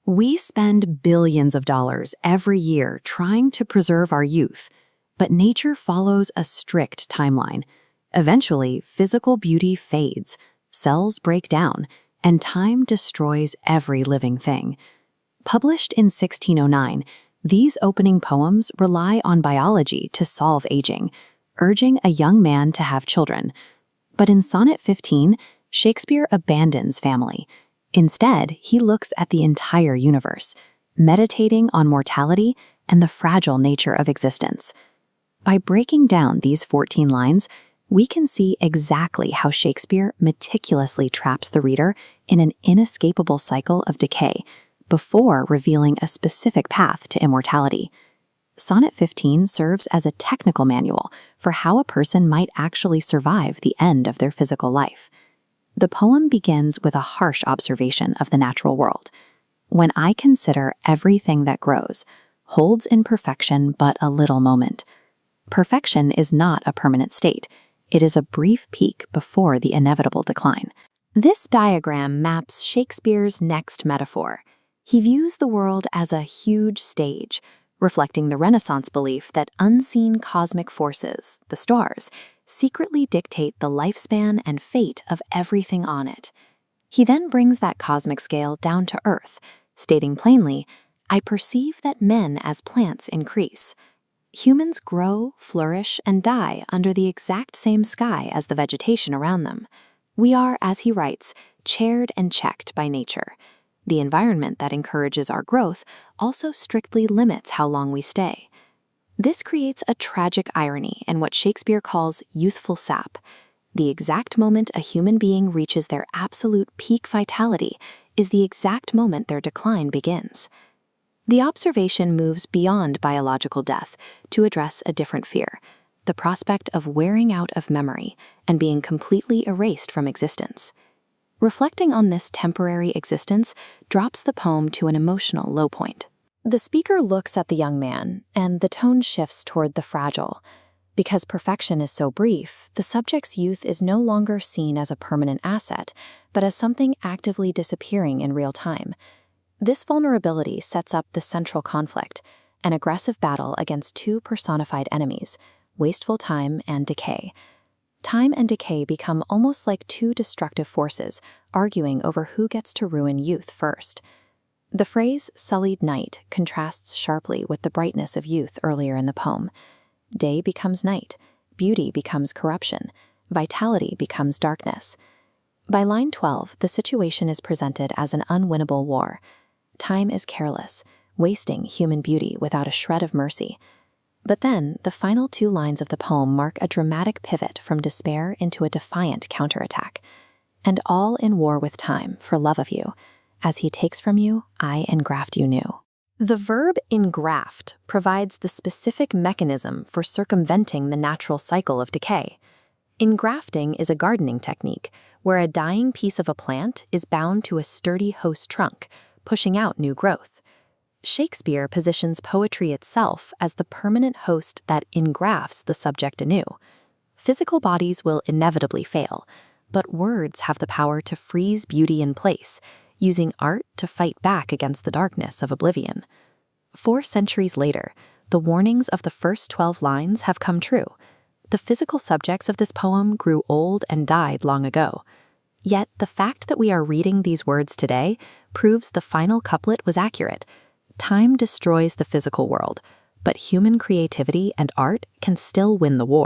We spend billions of dollars every year trying to preserve our youth, but nature follows a strict timeline. Eventually, physical beauty fades, cells break down, and time destroys every living thing. Published in 1609, these opening poems rely on biology to solve aging, urging a young man to have children. But in Sonnet 15, Shakespeare abandons family. Instead, he looks at the entire universe, meditating on mortality and the fragile nature of existence. By breaking down these 14 lines, we can see exactly how Shakespeare meticulously traps the reader in an inescapable cycle of decay before revealing a specific path to immortality. Sonnet 15 serves as a technical manual for how a person might actually survive the end of their physical life. The poem begins with a harsh observation of the natural world. When I consider everything that grows, holds in perfection but a little moment. Perfection is not a permanent state. It is a brief peak before the inevitable decline. This diagram maps Shakespeare's next metaphor. He views the world as a huge stage, reflecting the Renaissance belief that unseen cosmic forces, the stars, secretly dictate the lifespan and fate of everything on it. He then brings that cosmic scale down to earth, stating plainly, I perceive that men as plants increase. Humans grow, flourish, and die under the exact same sky as the vegetation around them. We are, as he writes, chaired and checked by nature. The environment that encourages our growth also strictly limits how long we stay. This creates a tragic irony in what Shakespeare calls youthful sap. The exact moment a human being reaches their absolute peak vitality is the exact moment their decline begins. The observation moves beyond biological death to address a different fear, the prospect of wearing out of memory and being completely erased from existence. Reflecting on this temporary existence drops the poem to an emotional low point. The speaker looks at the young man, and the tone shifts toward the fragile. Because perfection is so brief, the subject's youth is no longer seen as a permanent asset, but as something actively disappearing in real time. This vulnerability sets up the central conflict, an aggressive battle against two personified enemies, wasteful time and decay. Time and decay become almost like two destructive forces, arguing over who gets to ruin youth first. The phrase sullied night contrasts sharply with the brightness of youth earlier in the poem. Day becomes night, beauty becomes corruption, vitality becomes darkness. By line 12, the situation is presented as an unwinnable war. Time is careless, wasting human beauty without a shred of mercy. But then, the final two lines of the poem mark a dramatic pivot from despair into a defiant counterattack. And all in war with time for love of you. As he takes from you, I engraft you new. The verb engraft provides the specific mechanism for circumventing the natural cycle of decay. Engrafting is a gardening technique where a dying piece of a plant is bound to a sturdy host trunk, pushing out new growth. Shakespeare positions poetry itself as the permanent host that engrafts the subject anew. Physical bodies will inevitably fail, but words have the power to freeze beauty in place, using art to fight back against the darkness of oblivion. 4 centuries later, the warnings of the first 12 lines have come true. The physical subjects of this poem grew old and died long ago. Yet the fact that we are reading these words today proves the final couplet was accurate. Time destroys the physical world, but human creativity and art can still win the war.